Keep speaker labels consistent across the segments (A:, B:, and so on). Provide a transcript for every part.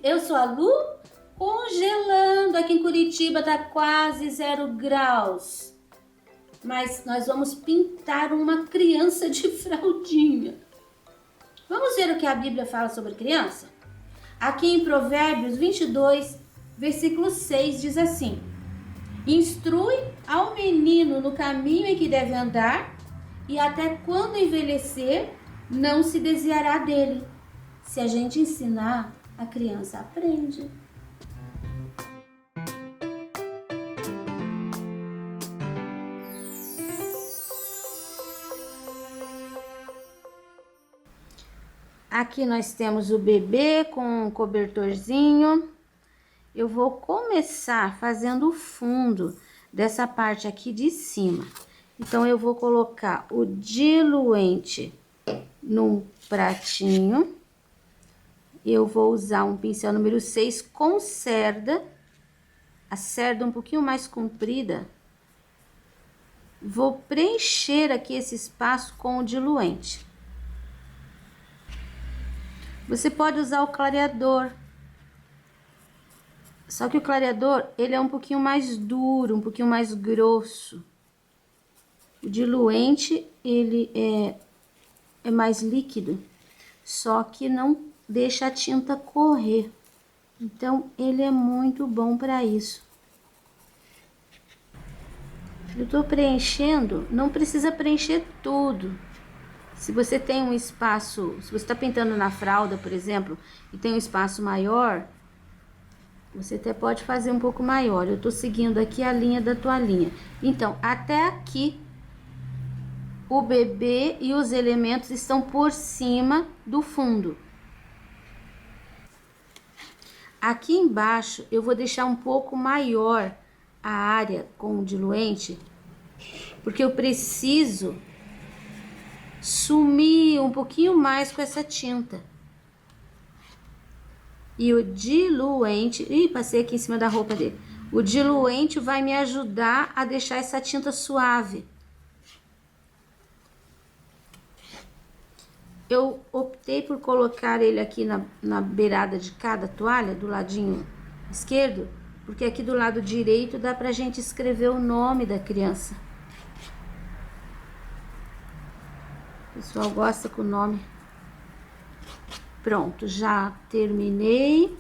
A: Eu sou a Lu, congelando. Aqui em Curitiba tá quase 0 graus. Mas nós vamos pintar uma criança de fraldinha. Vamos ver o que a Bíblia fala sobre criança? Aqui em Provérbios 22, versículo 6 diz assim: Instrui ao menino no caminho em que deve andar, e até quando envelhecer, não se desviará dele. Se a gente ensinar, a criança aprende. Aqui nós temos o bebê com um cobertorzinho. Eu vou começar fazendo o fundo dessa parte aqui de cima. Então, eu vou colocar o diluente num pratinho. Eu vou usar um pincel número 6 com cerda. A cerda um pouquinho mais comprida. Vou preencher aqui esse espaço com o diluente. Você pode usar o clareador. Só que o clareador, ele é um pouquinho mais duro, um pouquinho mais grosso. O diluente, ele é mais líquido, só que não deixa a tinta correr. Então, ele é muito bom para isso. Eu tô preenchendo, não precisa preencher tudo. Se você tem um espaço, se você está pintando na fralda, por exemplo, e tem um espaço maior, você até pode fazer um pouco maior. Eu tô seguindo aqui a linha da toalhinha. Então, até aqui, o bebê e os elementos estão por cima do fundo. Aqui embaixo, eu vou deixar um pouco maior a área com o diluente, porque eu preciso sumir um pouquinho mais com essa tinta. E o diluente... Ih, passei aqui em cima da roupa dele. O diluente vai me ajudar a deixar essa tinta suave. Eu optei por colocar ele aqui na beirada de cada toalha, do ladinho esquerdo, porque aqui do lado direito dá pra gente escrever o nome da criança. O pessoal gosta com o nome. Pronto, já terminei.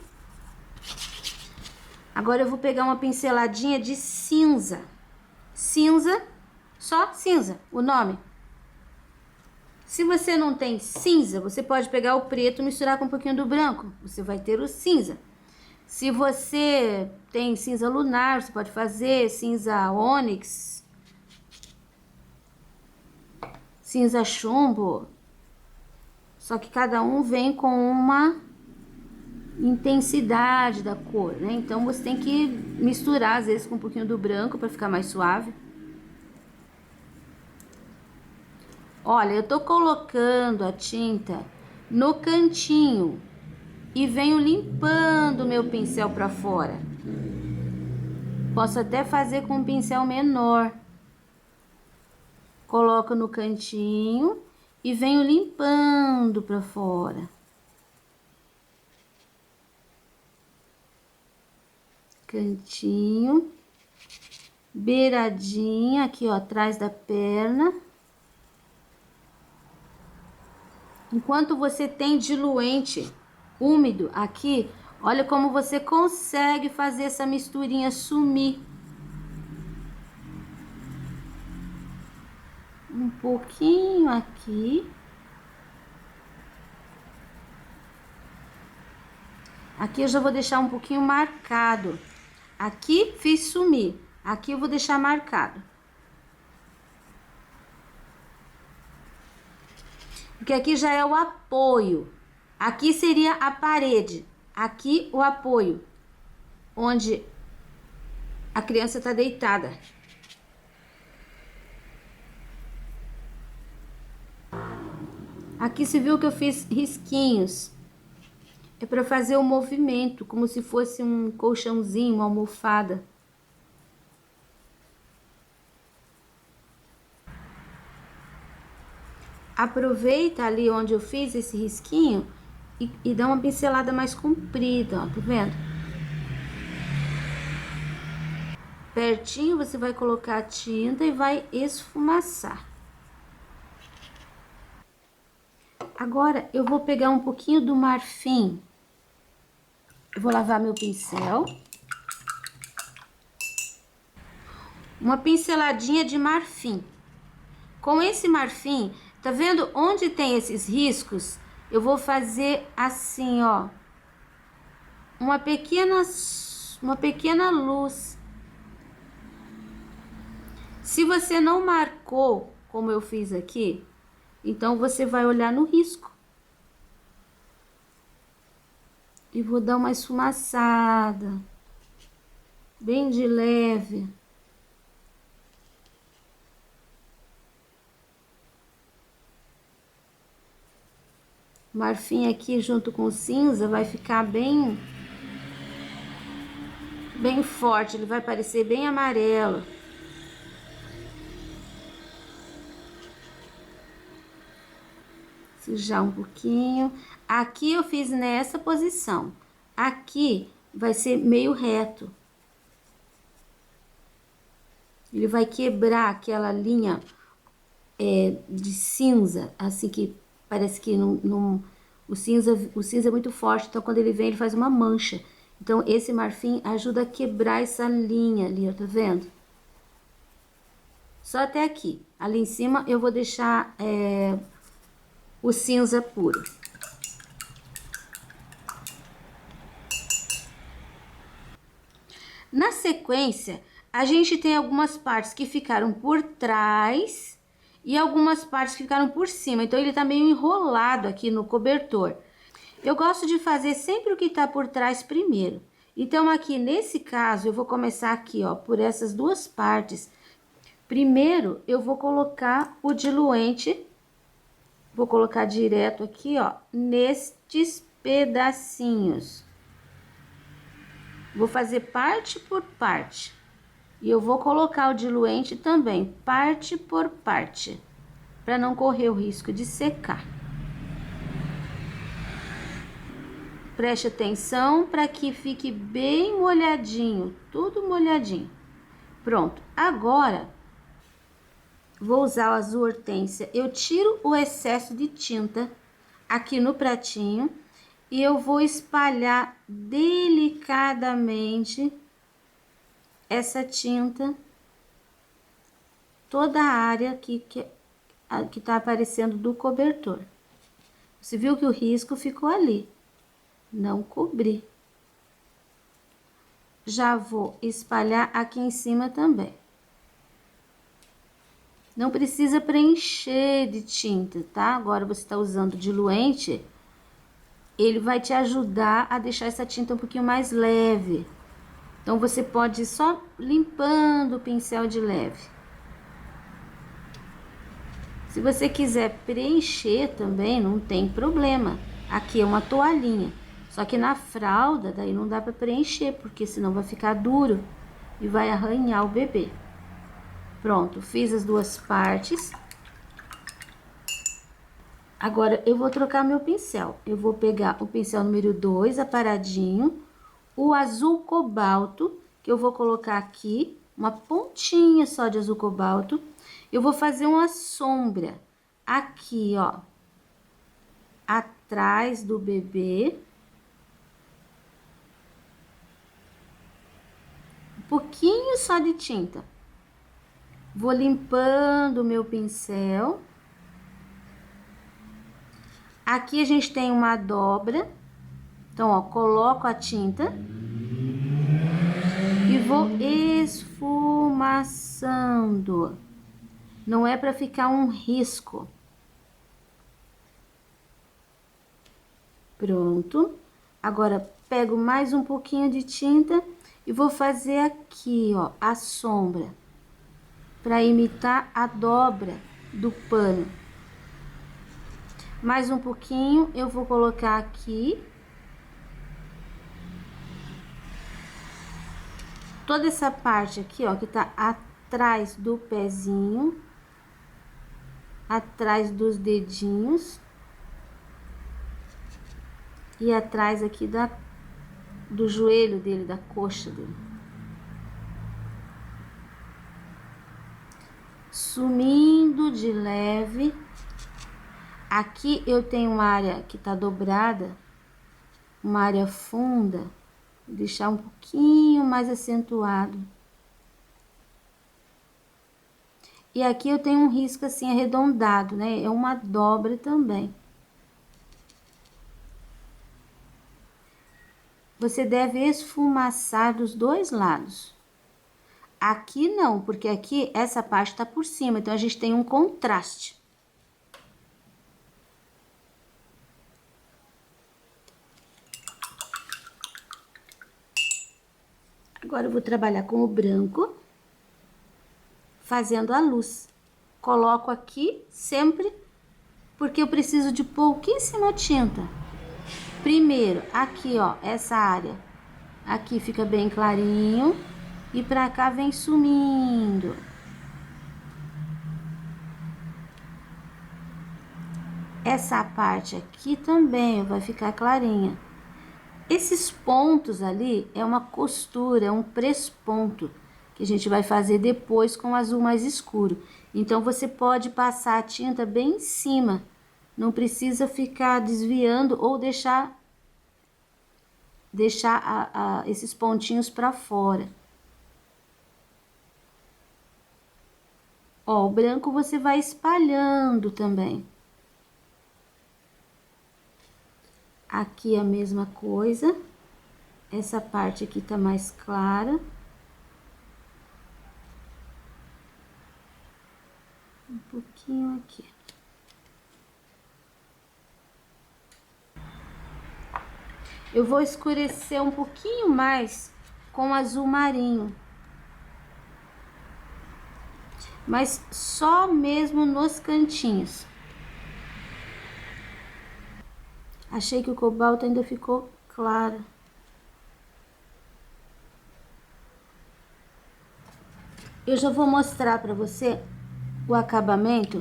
A: Agora eu vou pegar uma pinceladinha de cinza. Cinza, só cinza, o nome. Se você não tem cinza, você pode pegar o preto e misturar com um pouquinho do branco. Você vai ter o cinza. Se você tem cinza lunar, você pode fazer cinza ônix, cinza chumbo. Só que cada um vem com uma intensidade da cor, né? Então você tem que misturar às vezes com um pouquinho do branco para ficar mais suave. Olha, eu tô colocando a tinta no cantinho e venho limpando o meu pincel para fora. Posso até fazer com um pincel menor. Coloco no cantinho e venho limpando para fora. Cantinho, beiradinha aqui, ó, atrás da perna. Enquanto você tem diluente úmido aqui, olha como você consegue fazer essa misturinha sumir. Um pouquinho aqui. Aqui eu já vou deixar um pouquinho marcado. Aqui fiz sumir. Aqui eu vou deixar marcado. Porque aqui já é o apoio. Aqui seria a parede. Aqui o apoio. Onde a criança está deitada. Aqui você viu que eu fiz risquinhos. É para fazer o movimento, como se fosse um colchãozinho, uma almofada. Aproveita ali onde eu fiz esse risquinho e dá uma pincelada mais comprida, ó, tá vendo? Pertinho você vai colocar a tinta e vai esfumaçar. Agora, eu vou pegar um pouquinho do marfim. Eu vou lavar meu pincel. Uma pinceladinha de marfim. Com esse marfim, tá vendo onde tem esses riscos? Eu vou fazer assim, ó. Uma pequena luz. Se você não marcou, como eu fiz aqui, então você vai olhar no risco. E vou dar uma esfumaçada, bem de leve. O marfim aqui junto com o cinza vai ficar bem forte, ele vai parecer bem amarelo. Sujar um pouquinho. Aqui eu fiz nessa posição. Aqui vai ser meio reto. Ele vai quebrar aquela linha de cinza, assim que parece que o cinza é muito forte, então quando ele vem ele faz uma mancha. Então esse marfim ajuda a quebrar essa linha ali, ó, tá vendo? Só até aqui. Ali em cima eu vou deixar o cinza puro. Na sequência, a gente tem algumas partes que ficaram por trás e algumas partes que ficaram por cima. Então, ele tá meio enrolado aqui no cobertor. Eu gosto de fazer sempre o que tá por trás primeiro. Então, aqui nesse caso, eu vou começar aqui, ó, por essas duas partes. Primeiro, eu vou colocar o diluente. Vou colocar direto aqui, ó, nestes pedacinhos. Vou fazer parte por parte. E eu vou colocar o diluente também, parte por parte, para não correr o risco de secar. Preste atenção para que fique bem molhadinho, tudo molhadinho. Pronto, agora vou usar o azul hortênsia. Eu tiro o excesso de tinta aqui no pratinho e eu vou espalhar delicadamente essa tinta, toda a área que tá aparecendo do cobertor. Você viu que o risco ficou ali, não cobri. Já vou espalhar aqui em cima também. Não precisa preencher de tinta, tá? Agora você tá usando diluente, ele vai te ajudar a deixar essa tinta um pouquinho mais leve. Então, você pode ir só limpando o pincel de leve. Se você quiser preencher também, não tem problema. Aqui é uma toalhinha. Só que na fralda, daí não dá para preencher, porque senão vai ficar duro e vai arranhar o bebê. Pronto, fiz as duas partes. Agora, eu vou trocar meu pincel. Eu vou pegar o pincel número 2, aparadinho, o azul cobalto, que eu vou colocar aqui, uma pontinha só de azul cobalto. Eu vou fazer uma sombra aqui, ó, atrás do bebê. Um pouquinho só de tinta. Vou limpando o meu pincel. Aqui a gente tem uma dobra. Então, ó, coloco a tinta e vou esfumaçando. Não é para ficar um risco. Pronto. Agora, pego mais um pouquinho de tinta e vou fazer aqui, ó, a sombra, para imitar a dobra do pano. Mais um pouquinho, eu vou colocar aqui. Toda essa parte aqui, ó, que tá atrás do pezinho, atrás dos dedinhos. e atrás aqui do joelho dele, da coxa dele. Sumindo de leve. Aqui eu tenho uma área que tá dobrada, uma área funda, vou deixar um pouquinho mais acentuado. E aqui eu tenho um risco assim arredondado, né? É uma dobra também. Você deve esfumaçar dos dois lados. Aqui não, porque aqui essa parte tá por cima, então a gente tem um contraste. Agora eu vou trabalhar com o branco, fazendo a luz. Coloco aqui sempre, porque eu preciso de pouquíssima tinta. Primeiro, aqui, ó, essa área. Aqui fica bem clarinho e pra cá vem sumindo. Essa parte aqui também vai ficar clarinha. Esses pontos ali é uma costura, é um presponto que a gente vai fazer depois com o azul mais escuro. Então, você pode passar a tinta bem em cima, não precisa ficar desviando ou deixar esses pontinhos para fora. Ó, o branco você vai espalhando também. Aqui a mesma coisa. Essa parte aqui tá mais clara. Um pouquinho aqui. Eu vou escurecer um pouquinho mais com azul marinho. Mas só mesmo nos cantinhos. Achei que o cobalto ainda ficou claro. Eu já vou mostrar pra você o acabamento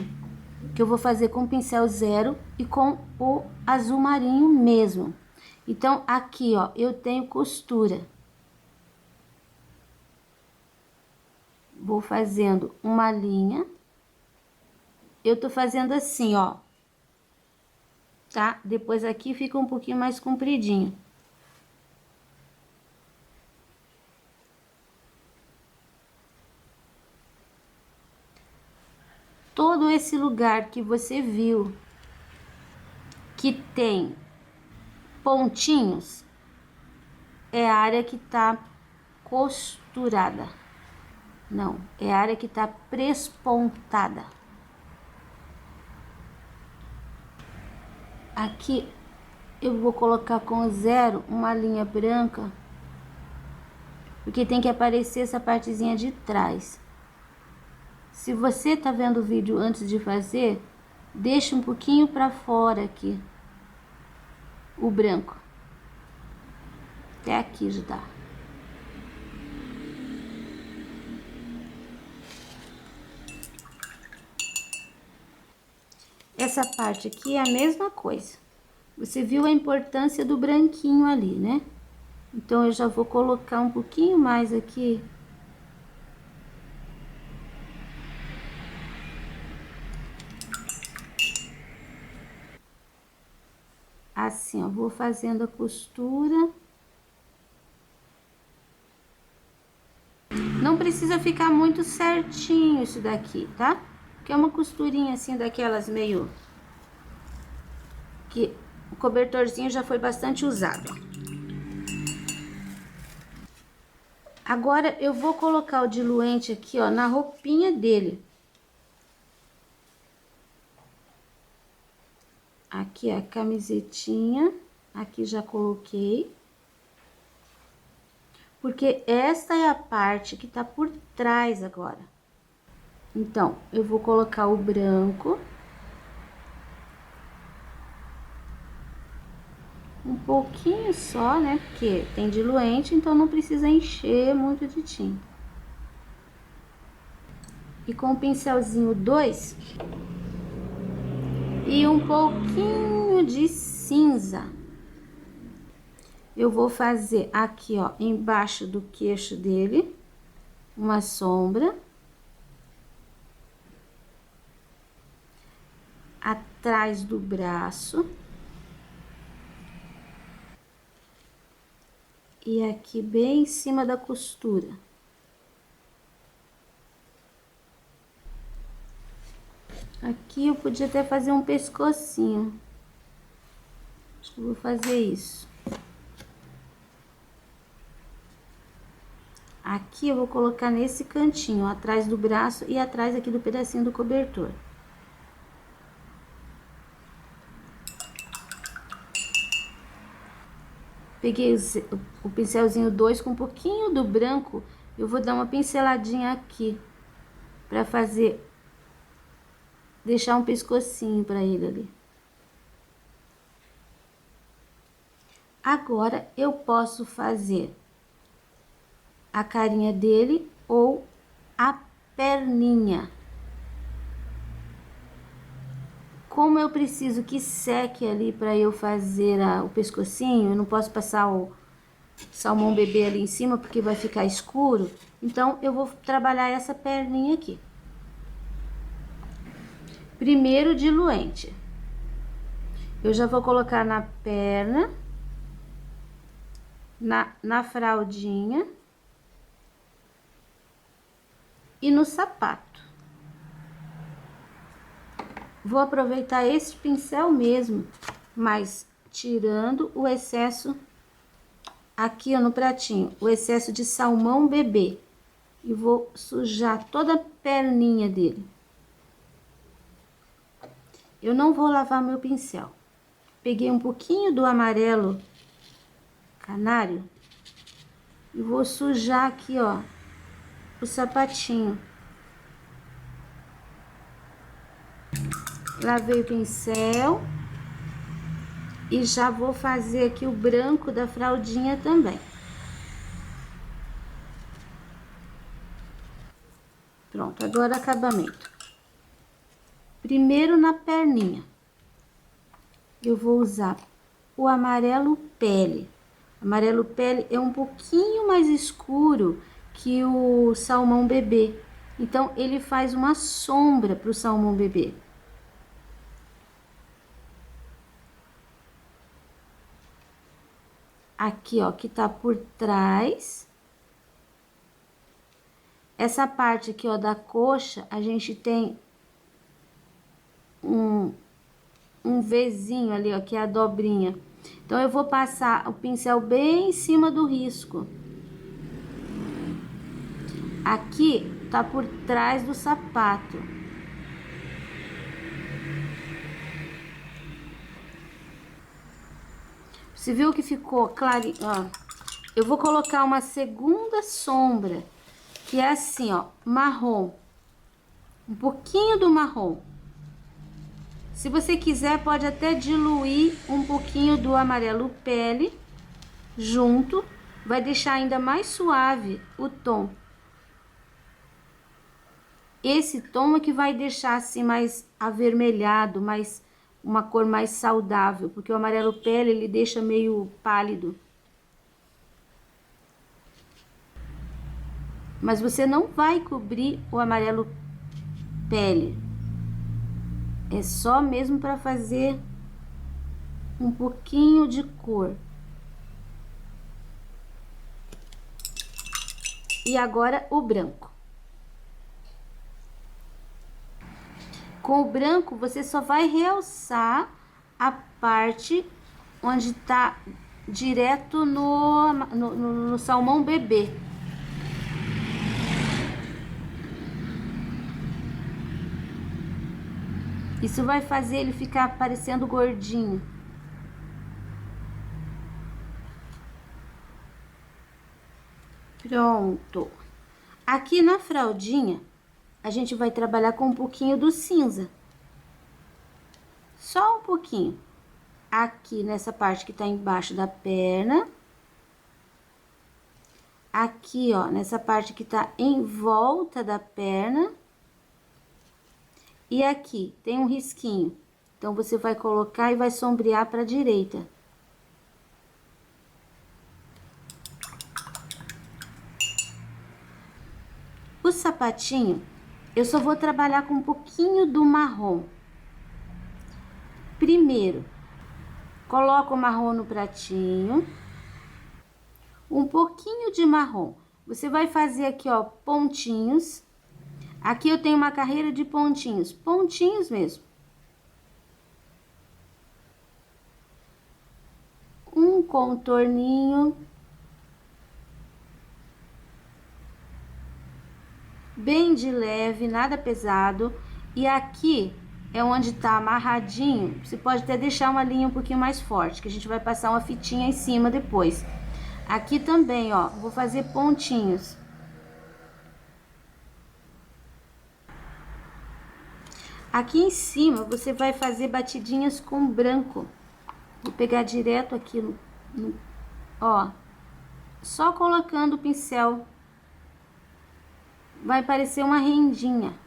A: que eu vou fazer com o pincel zero e com o azul marinho mesmo. Então, aqui, ó, eu tenho costura. Vou fazendo uma linha. Eu tô fazendo assim, ó. Tá? Depois aqui fica um pouquinho mais compridinho. Todo esse lugar que você viu que tem pontinhos é a área que tá costurada. Não, é a área que tá prespontada. Aqui eu vou colocar com zero uma linha branca, porque tem que aparecer essa partezinha de trás. Se você tá vendo o vídeo antes de fazer, deixa um pouquinho para fora aqui o branco. Até aqui já dá. Essa parte aqui é a mesma coisa. Você viu a importância do branquinho ali, né? Então, eu já vou colocar um pouquinho mais aqui. Assim, ó, vou fazendo a costura. Não precisa ficar muito certinho isso daqui, tá? Porque é uma costurinha assim, daquelas meio... que o cobertorzinho já foi bastante usado, ó. Agora, eu vou colocar o diluente aqui, ó, na roupinha dele. Aqui a camisetinha, aqui já coloquei. Porque esta é a parte que tá por trás agora. Então, eu vou colocar o branco. Um pouquinho só, né? Porque tem diluente, então não precisa encher muito de tinta. E com o pincelzinho 2 e um pouquinho de cinza. eu vou fazer aqui, ó, embaixo do queixo dele, uma sombra. Atrás do braço. E aqui bem em cima da costura. Aqui eu podia até fazer um pescocinho. Acho que eu vou fazer isso. Aqui eu vou colocar nesse cantinho, atrás do braço e atrás aqui do pedacinho do cobertor. Peguei o pincelzinho 2 com um pouquinho do branco, eu vou dar uma pinceladinha aqui, pra fazer, deixar um pescocinho pra ele ali. Agora, eu posso fazer a carinha dele ou a perninha. Como eu preciso que seque ali para eu fazer o pescocinho, eu não posso passar o salmão bebê ali em cima porque vai ficar escuro. Então, eu vou trabalhar essa perninha aqui. Primeiro diluente. Eu já vou colocar na perna, na fraldinha e no sapato. Vou aproveitar esse pincel mesmo, mas tirando o excesso aqui, ó, no pratinho, o excesso de salmão bebê. E vou sujar toda a perninha dele. Eu não vou lavar meu pincel. Peguei um pouquinho do amarelo canário e vou sujar aqui, ó, o sapatinho. Lavei o pincel e já vou fazer aqui o branco da fraldinha também. Pronto, agora acabamento. Primeiro na perninha, eu vou usar o amarelo pele. Amarelo pele é um pouquinho mais escuro que o salmão bebê. Então, ele faz uma sombra pro salmão bebê. Aqui, ó, que tá por trás. Essa parte aqui, ó, da coxa, a gente tem um Vzinho ali, ó, que é a dobrinha. Então, eu vou passar o pincel bem em cima do risco. Aqui tá por trás do sapato. Você viu que ficou clarinho, ó? Eu vou colocar uma segunda sombra, que é assim, ó, marrom. Um pouquinho do marrom. Se você quiser, pode até diluir um pouquinho do amarelo pele junto. Vai deixar ainda mais suave o tom. Esse tom é que vai deixar assim mais avermelhado, mais uma cor mais saudável, porque o amarelo pele ele deixa meio pálido. Mas você não vai cobrir o amarelo pele. É só mesmo para fazer um pouquinho de cor. E agora o branco. Com o branco, você só vai realçar a parte onde tá direto no salmão bebê. Isso vai fazer ele ficar parecendo gordinho. Pronto. Aqui na fraldinha, a gente vai trabalhar com um pouquinho do cinza. Só um pouquinho. Aqui nessa parte que tá embaixo da perna. Aqui, ó, nessa parte que tá em volta da perna. E aqui tem um risquinho. Então, você vai colocar e vai sombrear pra direita. sapatinho, eu só vou trabalhar com um pouquinho do marrom. Primeiro, coloco o marrom no pratinho, um pouquinho de marrom. Você vai fazer aqui, ó, pontinhos. Aqui eu tenho uma carreira de pontinhos, pontinhos mesmo. Um contorninho. Bem de leve, nada pesado. E aqui é onde tá amarradinho. Você pode até deixar uma linha um pouquinho mais forte, que a gente vai passar uma fitinha em cima depois. Aqui também, ó, vou fazer pontinhos. Aqui em cima, você vai fazer batidinhas com branco. Vou pegar direto aqui ó, só colocando o pincel. Vai parecer uma rendinha.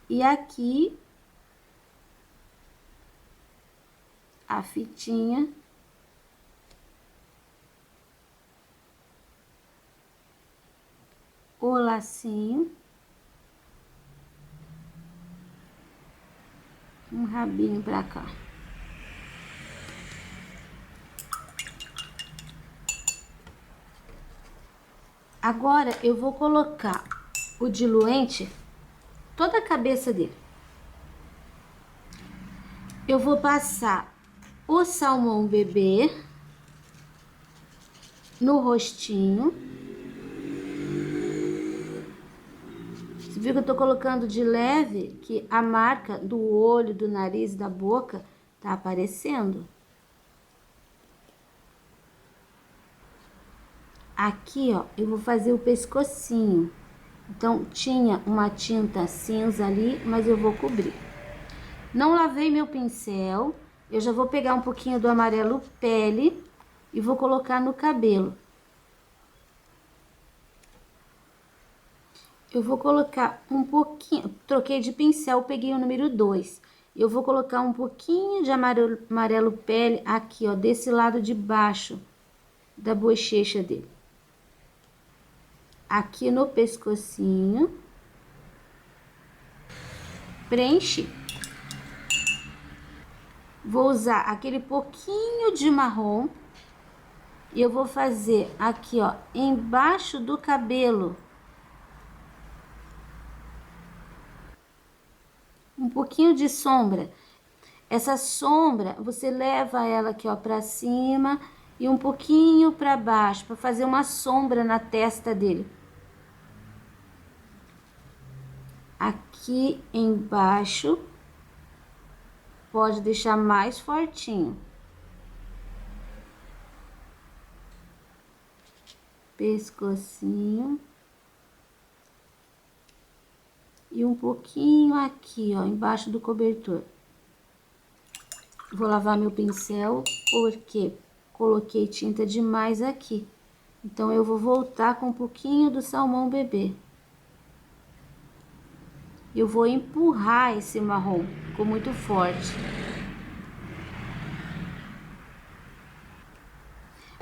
A: E aqui, a fitinha. O lacinho. Um rabinho pra cá. Agora, eu vou colocar o diluente, toda a cabeça dele. Eu vou passar o salmão bebê no rostinho. Você viu que eu tô colocando de leve, que a marca do olho, do nariz, da boca tá aparecendo. Aqui, ó, eu vou fazer o pescocinho. Então, tinha uma tinta cinza ali, mas eu vou cobrir. Não lavei meu pincel. Eu já vou pegar um pouquinho do amarelo pele e vou colocar no cabelo. Eu vou colocar um pouquinho, troquei de pincel, peguei o número 2. Eu vou colocar um pouquinho de amarelo pele aqui, ó, desse lado de baixo da bochecha dele. Aqui no pescocinho. Preenche. Vou usar aquele pouquinho de marrom. E eu vou fazer aqui, ó, embaixo do cabelo. Um pouquinho de sombra. Essa sombra, você leva ela aqui, ó, pra cima e um pouquinho pra baixo, pra fazer uma sombra na testa dele. Aqui embaixo, pode deixar mais fortinho. Pescocinho. E um pouquinho aqui, ó, embaixo do cobertor. Vou lavar meu pincel, porque coloquei tinta demais aqui. Então, eu vou voltar com um pouquinho do salmão bebê. Eu vou empurrar esse marrom, ficou muito forte.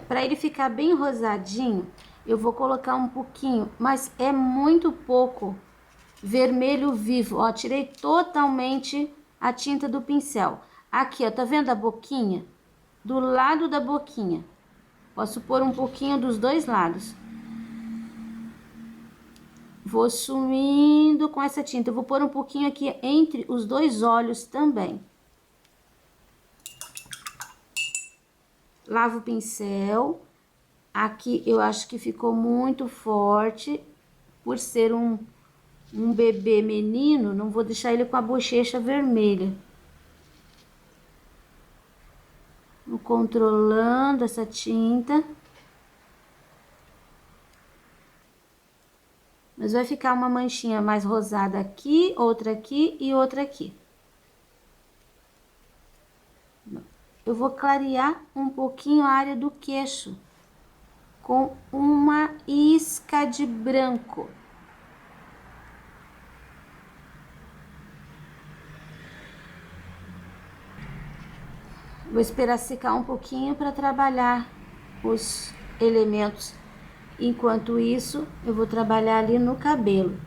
A: Para ele ficar bem rosadinho, eu vou colocar um pouquinho, mas é muito pouco, vermelho vivo. Ó, tirei totalmente a tinta do pincel. Aqui, ó, tá vendo a boquinha? Do lado da boquinha. Posso pôr um pouquinho dos dois lados. Vou sumindo com essa tinta. Eu vou pôr um pouquinho aqui entre os dois olhos também. Lavo o pincel. Aqui eu acho que ficou muito forte. Por ser um bebê menino, não vou deixar ele com a bochecha vermelha. Vou controlando essa tinta. Mas vai ficar uma manchinha mais rosada aqui, outra aqui e outra aqui. Eu vou clarear um pouquinho a área do queixo com uma isca de branco. Vou esperar secar um pouquinho para trabalhar os elementos. Enquanto isso, eu vou trabalhar ali no cabelo.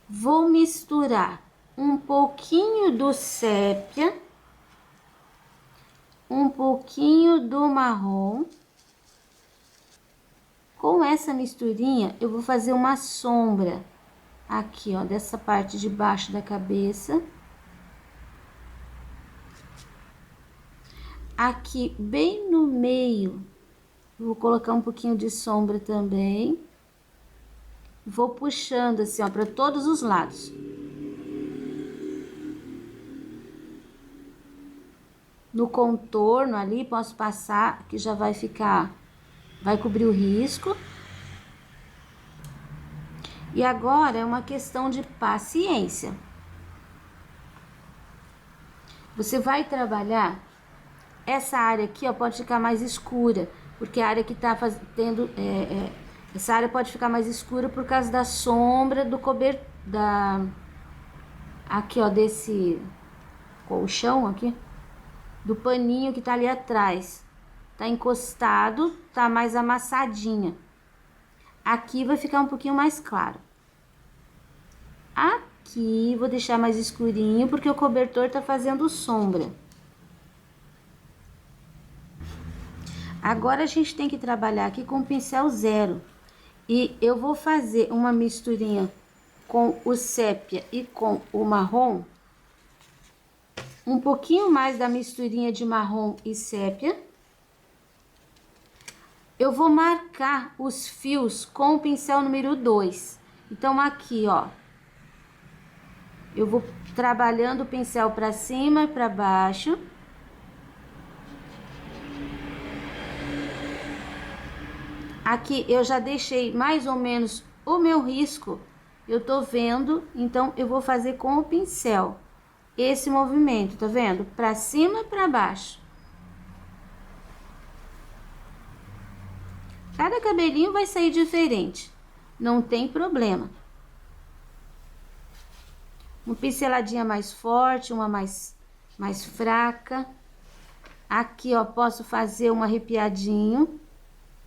A: Vou misturar um pouquinho do sépia, um pouquinho do marrom. Com essa misturinha, eu vou fazer uma sombra aqui, ó, dessa parte de baixo da cabeça. Aqui, bem no meio, vou colocar um pouquinho de sombra também. Vou puxando assim, ó, para todos os lados. No contorno ali, posso passar, que já vai ficar, vai cobrir o risco. E agora é uma questão de paciência. Você vai trabalhar essa área aqui, ó, pode ficar mais escura, porque a área que tá fazendo, essa área pode ficar mais escura por causa da sombra do aqui, ó, desse colchão aqui, do paninho que tá ali atrás. Tá encostado, tá mais amassadinha. Aqui vai ficar um pouquinho mais claro. Aqui vou deixar mais escurinho, porque o cobertor tá fazendo sombra. Agora a gente tem que trabalhar aqui com o pincel 0. E eu vou fazer uma misturinha com o sépia e com o marrom. Um pouquinho mais da misturinha de marrom e sépia. Eu vou marcar os fios com o pincel número 2. Então, aqui, ó. Eu vou trabalhando o pincel para cima e para baixo. Aqui eu já deixei mais ou menos o meu risco. Eu tô vendo, então eu vou fazer com o pincel esse movimento, tá vendo? Para cima e para baixo. Cada cabelinho vai sair diferente, não tem problema. Uma pinceladinha mais forte, uma mais fraca. Aqui, ó, posso fazer um arrepiadinho,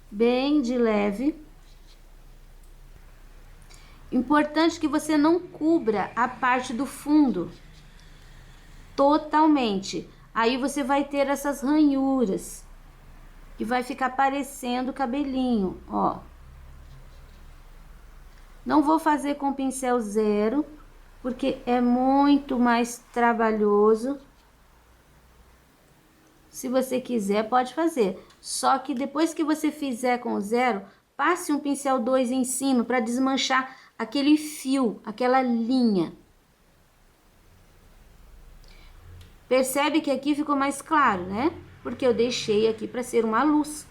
A: bem de leve. Importante que você não cubra a parte do fundo totalmente. Aí você vai ter essas ranhuras, que vai ficar parecendo cabelinho, ó. Não vou fazer com pincel 0, porque é muito mais trabalhoso. Se você quiser, pode fazer. Só que depois que você fizer com o 0, passe um pincel 2 em cima para desmanchar aquele fio, aquela linha. Percebe que aqui ficou mais claro, né? Porque eu deixei aqui para ser uma luz.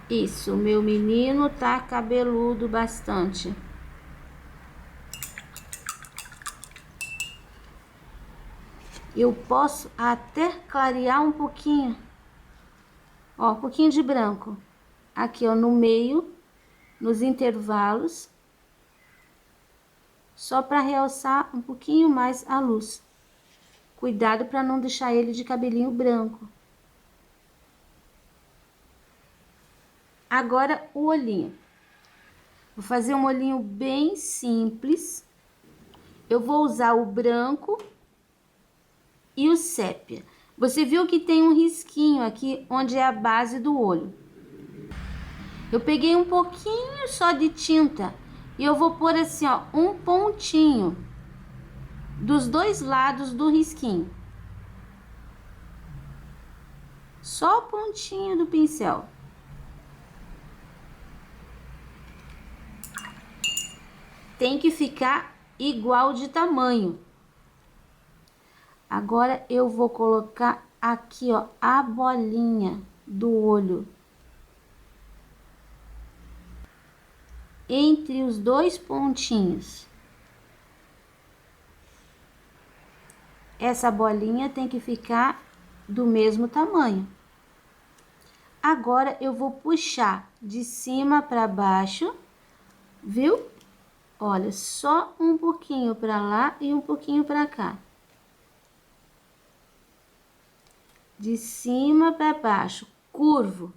A: Isso, meu menino tá cabeludo bastante. Eu posso até clarear um pouquinho. Ó, um pouquinho de branco. Aqui, ó, no meio, nos intervalos. Só para realçar um pouquinho mais a luz. Cuidado para não deixar ele de cabelinho branco. Agora, o olhinho. Vou fazer um olhinho bem simples. Eu vou usar o branco e o sépia. Você viu que tem um risquinho aqui, onde é a base do olho. Eu peguei um pouquinho só de tinta e eu vou pôr assim, ó, um pontinho dos dois lados do risquinho. Só o pontinho do pincel. Tem que ficar igual de tamanho. Agora eu vou colocar aqui, ó, a bolinha do olho. Entre os dois pontinhos. Essa bolinha tem que ficar do mesmo tamanho. Agora eu vou puxar de cima para baixo, viu? Olha, só um pouquinho para lá e um pouquinho para cá. de cima para baixo, curvo.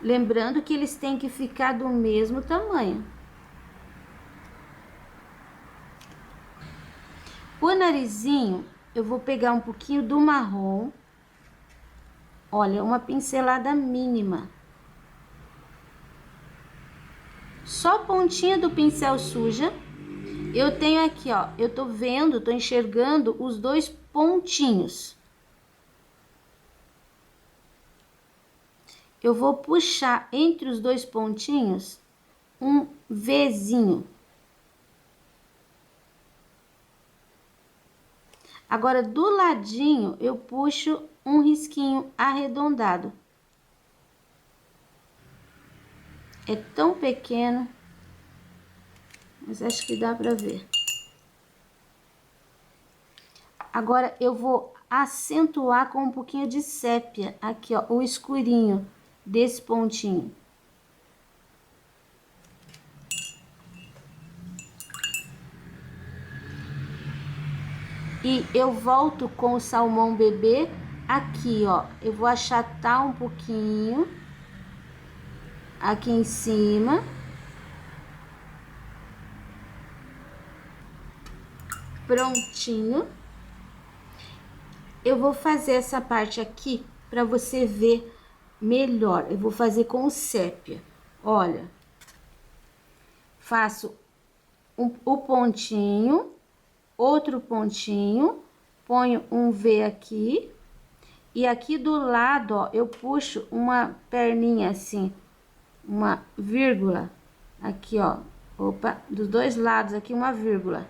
A: Lembrando que eles têm que ficar do mesmo tamanho. O narizinho, eu vou pegar um pouquinho do marrom. Olha, uma pincelada mínima. Só a pontinha do pincel suja. Eu tenho aqui, ó, eu tô vendo, tô enxergando os dois pontinhos. Eu vou puxar entre os dois pontinhos um Vzinho. Agora, do ladinho, eu puxo um risquinho arredondado. É tão pequeno, mas acho que dá pra ver. Agora, eu vou acentuar com um pouquinho de sépia, aqui, ó, o escurinho desse pontinho. E eu volto com o salmão bebê aqui, ó. Eu vou achatar um pouquinho aqui em cima. Prontinho. Eu vou fazer essa parte aqui para você ver melhor. Eu vou fazer com sépia. Olha, faço o pontinho, outro pontinho, ponho um V aqui. E aqui do lado, ó, eu puxo uma perninha assim, uma vírgula. Aqui, ó, opa, dos dois lados aqui uma vírgula.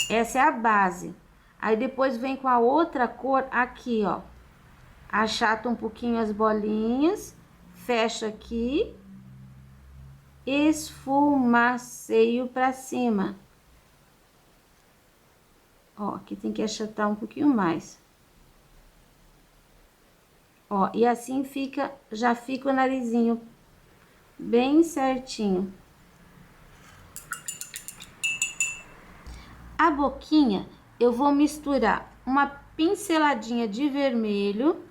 A: Essa é a base. Aí depois vem com a outra cor aqui, ó. Achata um pouquinho as bolinhas, fecha aqui, esfumaceio pra cima. Ó, aqui tem que achatar um pouquinho mais. Ó, e assim fica, já fica o narizinho bem certinho. A boquinha, eu vou misturar uma pinceladinha de vermelho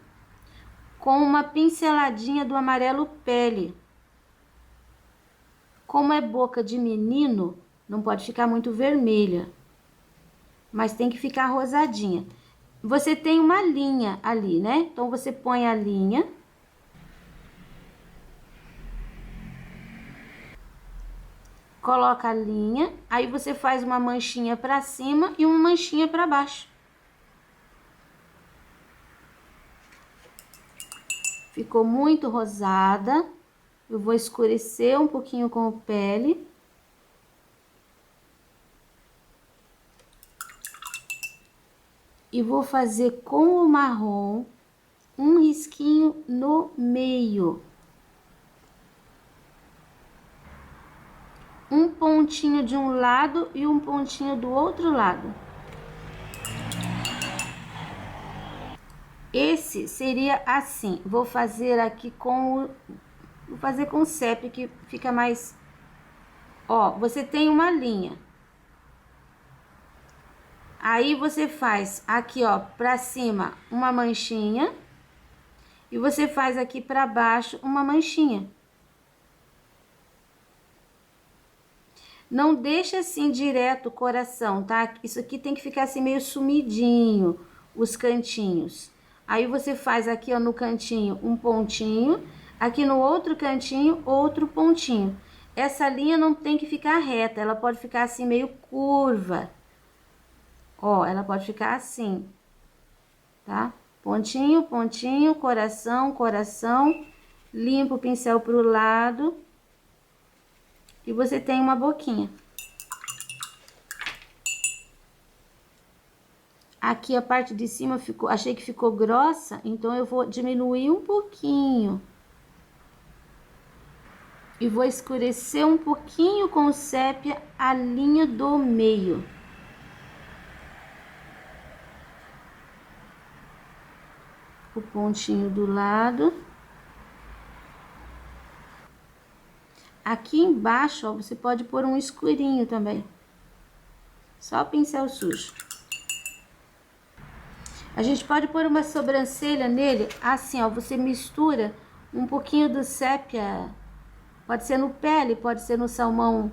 A: com uma pinceladinha do amarelo pele. Como é boca de menino, não pode ficar muito vermelha, mas tem que ficar rosadinha. Você tem uma linha ali, né? Então, você põe a linha. Coloca a linha, aí você faz uma manchinha pra cima e uma manchinha pra baixo. Ficou muito rosada. Eu vou escurecer um pouquinho com o pele. E vou fazer com o marrom um risquinho no meio. Um pontinho de um lado e um pontinho do outro lado. Esse seria assim. Vou fazer aqui com o... Vou fazer com o sépia que fica mais... Ó, você tem uma linha. Aí, você faz aqui, ó, pra cima uma manchinha. E você faz aqui pra baixo uma manchinha. Não deixa assim direto o coração, tá? Isso aqui tem que ficar assim meio sumidinho, os cantinhos. Aí, você faz aqui, ó, no cantinho um pontinho. Aqui no outro cantinho, outro pontinho. Essa linha não tem que ficar reta, ela pode ficar assim meio curva. Ó, ela pode ficar assim, tá? Pontinho, pontinho, coração, coração. Limpa o pincel pro lado. E você tem uma boquinha. Aqui a parte de cima ficou, achei que ficou grossa, então eu vou diminuir um pouquinho. E vou escurecer um pouquinho com o sépia a linha do meio. O pontinho do lado. Aqui embaixo, ó, você pode pôr um escurinho também. Só o pincel sujo. A gente pode pôr uma sobrancelha nele, assim, ó, você mistura um pouquinho do sépia, pode ser no pele, pode ser no salmão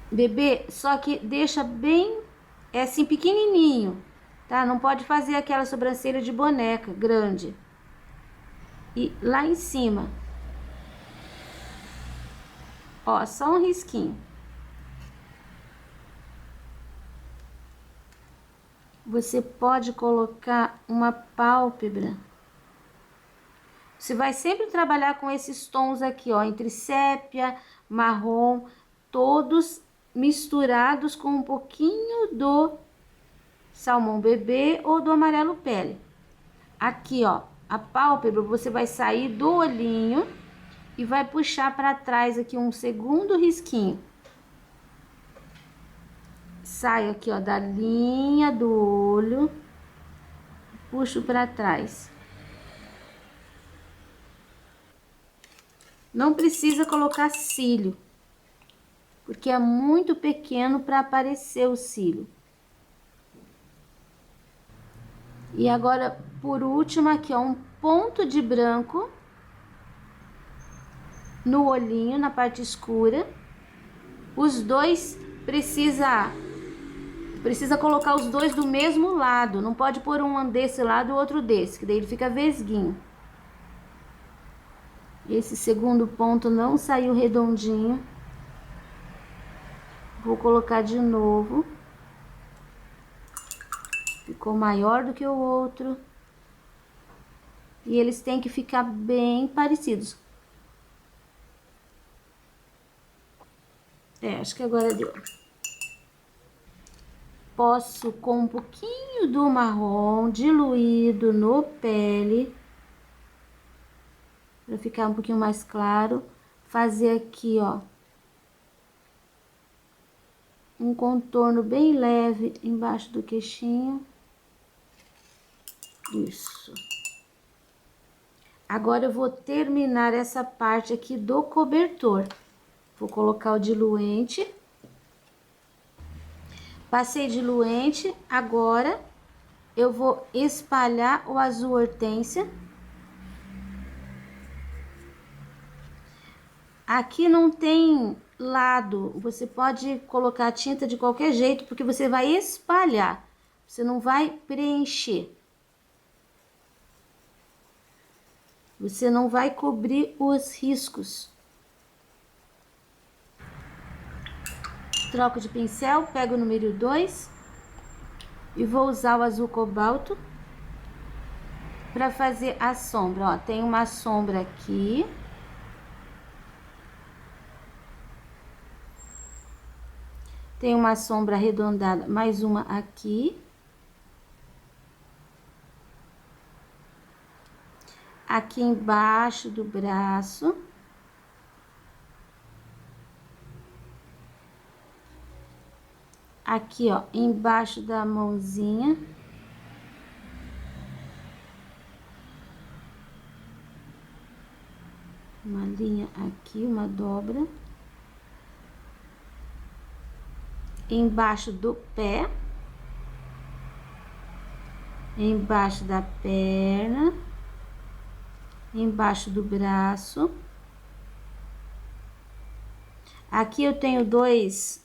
A: bebê, só que deixa bem, assim, pequenininho, tá? Não pode fazer aquela sobrancelha de boneca grande. E lá em cima, ó, só um risquinho. Você pode colocar uma pálpebra. Você vai sempre trabalhar com esses tons aqui, ó, entre sépia, marrom, todos misturados com um pouquinho do salmão bebê ou do amarelo pele. Aqui, ó, a pálpebra, você vai sair do olhinho e vai puxar para trás aqui um segundo risquinho. Sai aqui, ó, da linha do olho, puxo para trás. Não precisa colocar cílio, porque é muito pequeno para aparecer o cílio. E agora, por último, aqui, ó, um ponto de branco no olhinho, na parte escura. Os dois precisa colocar os dois do mesmo lado, não pode pôr um desse lado e o outro desse, que daí ele fica vesguinho. Esse segundo ponto não saiu redondinho. Vou colocar de novo. Ficou maior do que o outro. E eles têm que ficar bem parecidos. Acho que agora deu. Posso, com um pouquinho do marrom diluído no pele, para ficar um pouquinho mais claro, fazer aqui, ó, um contorno bem leve embaixo do queixinho. Isso. Agora eu vou terminar essa parte aqui do cobertor. Vou colocar o diluente. Passei diluente, agora eu vou espalhar o azul hortênsia. Aqui não tem lado, você pode colocar tinta de qualquer jeito, porque você vai espalhar, você não vai preencher. Você não vai cobrir os riscos. Troco de pincel, pego o número 2 e vou usar o azul cobalto para fazer a sombra. Ó, tem uma sombra aqui. Tem uma sombra arredondada, mais uma aqui. Aqui embaixo do braço. Aqui, ó, embaixo da mãozinha. Uma linha aqui, uma dobra. Embaixo do pé. Embaixo da perna. Embaixo do braço. Aqui eu tenho dois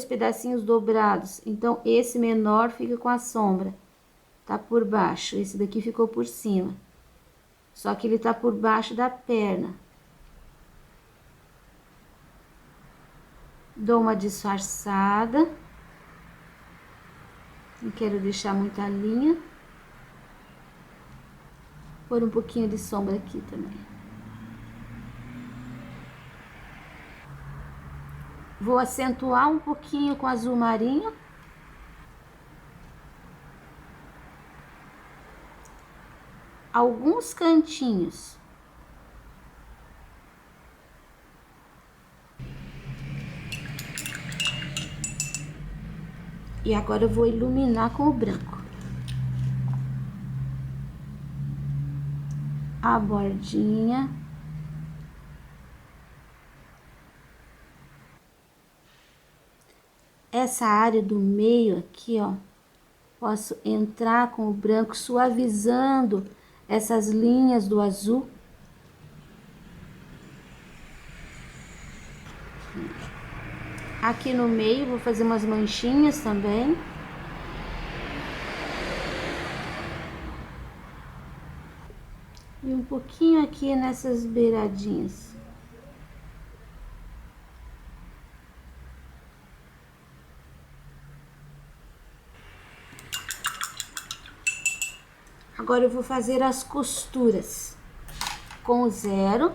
A: pedacinhos dobrados, então esse menor fica com a sombra, tá por baixo, esse daqui ficou por cima, só que ele tá por baixo da perna. Dou uma disfarçada, não quero deixar muita linha, pôr um pouquinho de sombra aqui também. Vou acentuar um pouquinho com azul marinho. Alguns cantinhos. E agora eu vou iluminar com o branco. A bordinha. essa área do meio aqui, ó, posso entrar com o branco suavizando essas linhas do azul. Aqui no meio vou fazer umas manchinhas também. E um pouquinho aqui nessas beiradinhas. Agora eu vou fazer as costuras com o zero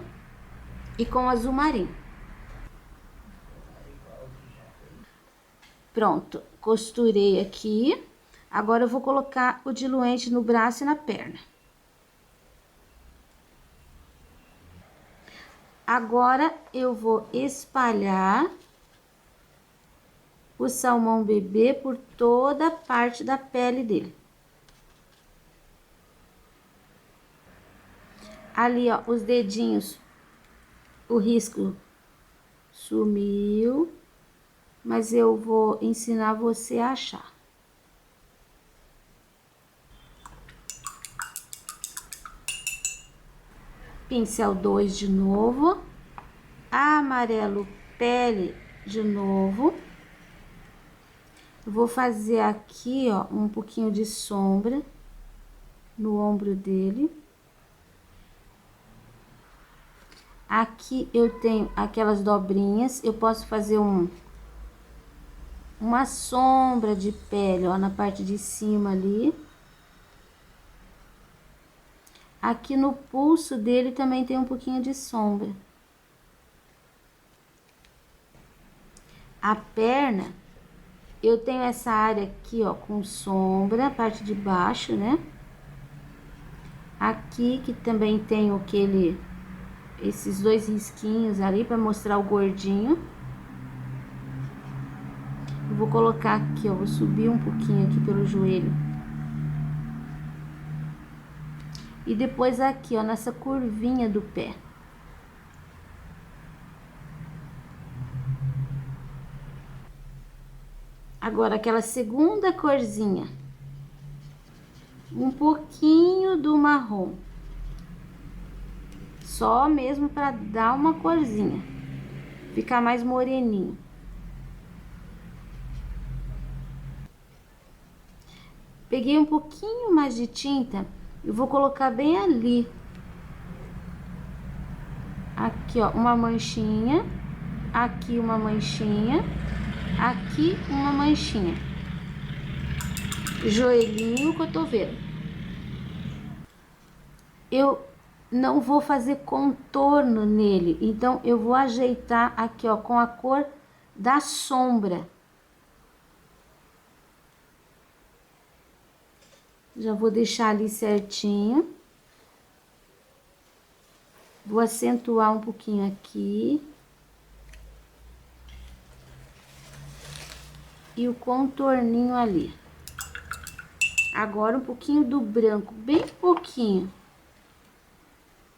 A: e com o azul marinho. Pronto, costurei aqui. Agora eu vou colocar o diluente no braço e na perna. Agora eu vou espalhar o salmão bebê por toda a parte da pele dele. Ali, ó, os dedinhos, o risco sumiu, mas eu vou ensinar você a achar. Pincel 2 de novo, amarelo pele de novo. Vou fazer aqui, ó, um pouquinho de sombra no ombro dele. Aqui eu tenho aquelas dobrinhas, eu posso fazer uma sombra de pele, ó, na parte de cima ali. Aqui no pulso dele também tem um pouquinho de sombra. A perna, eu tenho essa área aqui, ó, com sombra, a parte de baixo, né? Aqui que também tem esses dois risquinhos ali para mostrar o gordinho. Eu vou colocar aqui, ó, vou subir um pouquinho aqui pelo joelho. E depois aqui, ó, nessa curvinha do pé. Agora, aquela segunda corzinha. Um pouquinho do marrom. Só mesmo para dar uma corzinha. Ficar mais moreninho. Peguei um pouquinho mais de tinta. Eu vou colocar bem ali. Aqui, ó, uma manchinha. Aqui uma manchinha. Aqui uma manchinha. Joelhinho, cotovelo. Eu não vou fazer contorno nele, então eu vou ajeitar aqui, ó, com a cor da sombra. Já vou deixar ali certinho. Vou acentuar um pouquinho aqui. E o contorninho ali. Agora um pouquinho do branco, bem pouquinho.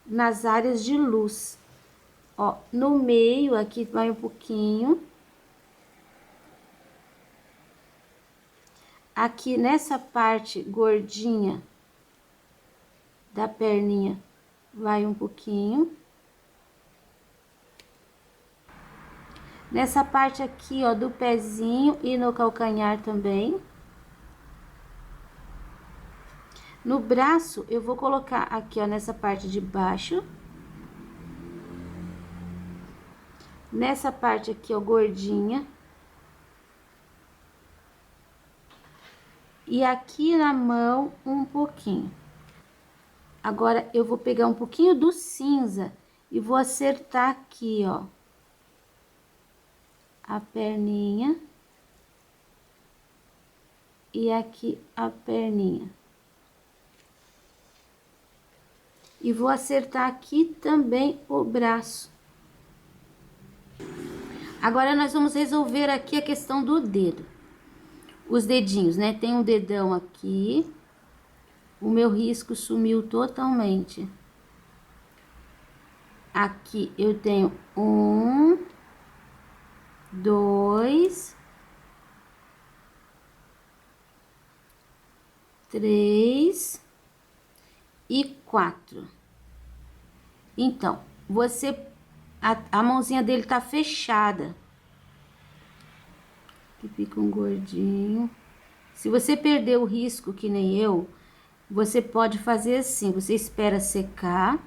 A: Nas áreas de luz. Ó, no meio aqui vai um pouquinho. Aqui nessa parte gordinha da perninha vai um pouquinho. Nessa parte aqui, ó, do pezinho e no calcanhar também. No braço, eu vou colocar aqui, ó, nessa parte de baixo. Nessa parte aqui, ó, gordinha. E aqui na mão, um pouquinho. Agora, eu vou pegar um pouquinho do cinza e vou acertar aqui, ó. A perninha. E aqui a perninha. E vou acertar aqui também o braço. Agora, nós vamos resolver aqui a questão do dedo. Os dedinhos, né? Tem um dedão aqui. O meu risco sumiu totalmente. Aqui eu tenho 1, 2, 3 e 4. Então, a mãozinha dele tá fechada. Aqui fica um gordinho. Se você perder o risco, que nem eu, você pode fazer assim, você espera secar,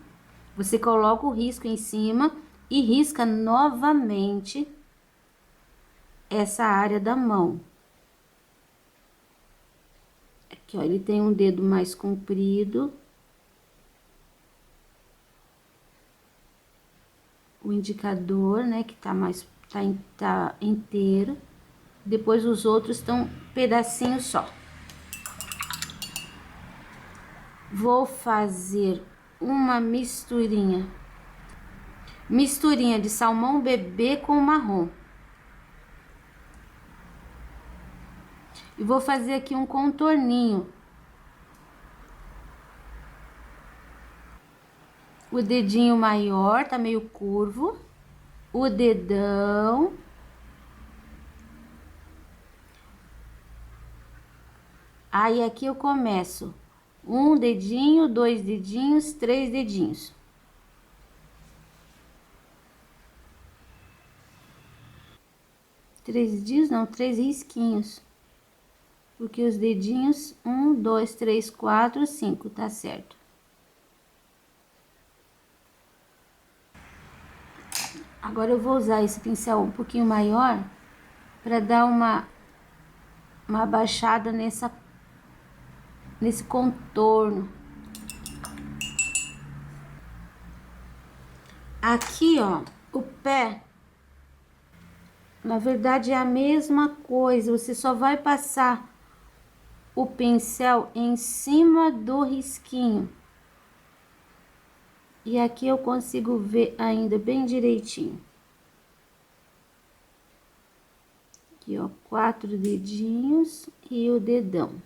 A: você coloca o risco em cima e risca novamente essa área da mão. Aqui, ó, ele tem um dedo mais comprido. O indicador, né, que tá inteiro. Depois os outros estão pedacinho só. Vou fazer uma misturinha de salmão bebê com marrom. E vou fazer aqui um contorninho. O dedinho maior tá meio curvo, o dedão. Aí aqui eu começo um dedinho, 2 dedinhos, 3 dedinhos. Três dedinhos não, 3 risquinhos. Porque os dedinhos, 1, 2, 3, 4, 5, tá certo. Agora eu vou usar esse pincel um pouquinho maior para dar uma baixada nesse contorno. Aqui, ó, o pé, na verdade é a mesma coisa, você só vai passar o pincel em cima do risquinho. E aqui eu consigo ver ainda bem direitinho. Aqui, ó, 4 dedinhos e o dedão.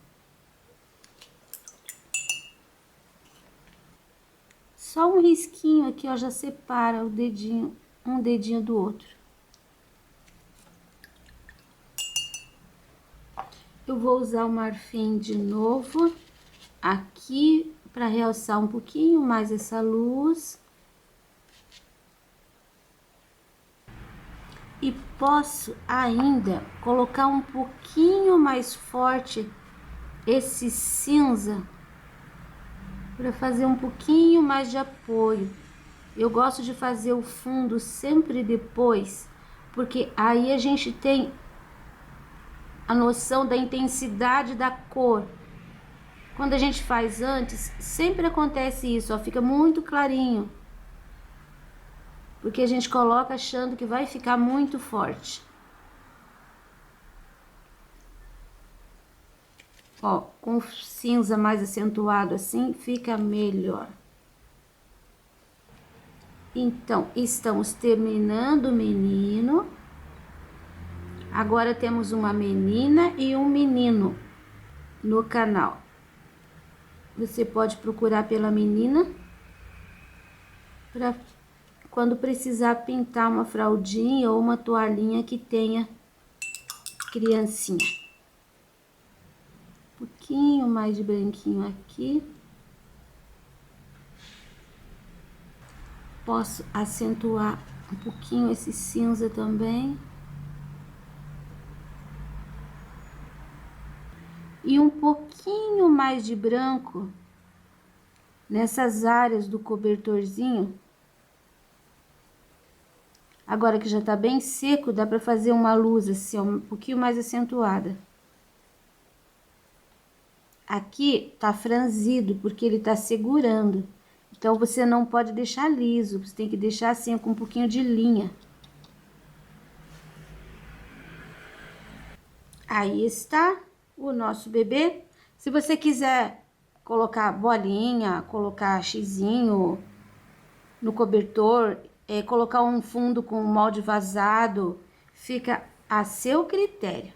A: Só um risquinho aqui, ó, já separa o dedinho, um dedinho do outro. Eu vou usar o marfim de novo aqui para realçar um pouquinho mais essa luz. E posso ainda colocar um pouquinho mais forte esse cinza para fazer um pouquinho mais de apoio. Eu gosto de fazer o fundo sempre depois, porque aí a gente tem a noção da intensidade da cor. Quando a gente faz antes, sempre acontece isso, ó, fica muito clarinho. Porque a gente coloca achando que vai ficar muito forte. Ó, com cinza mais acentuado assim, fica melhor. Então, estamos terminando o menino. Agora temos uma menina e um menino no canal. Você pode procurar pela menina para quando precisar pintar uma fraldinha ou uma toalhinha que tenha criancinha. Um pouquinho mais de branquinho aqui. Posso acentuar um pouquinho esse cinza também. E um pouquinho mais de branco nessas áreas do cobertorzinho. Agora que já tá bem seco, dá pra fazer uma luz assim, ó, um pouquinho mais acentuada. Aqui tá franzido, porque ele tá segurando. Então, você não pode deixar liso, você tem que deixar assim, com um pouquinho de linha. Aí está o nosso bebê. Se você quiser colocar bolinha, colocar xizinho no cobertor, colocar um fundo com molde vazado, fica a seu critério.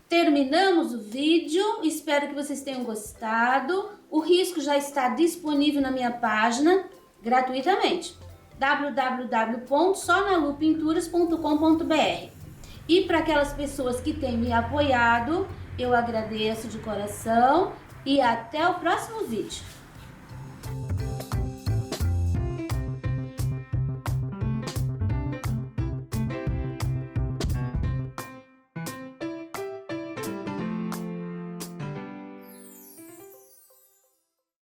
A: Terminamos o vídeo, espero que vocês tenham gostado. O risco já está disponível na minha página, gratuitamente, www.sonalupinturas.com.br. E para aquelas pessoas que têm me apoiado, eu agradeço de coração e até o próximo vídeo.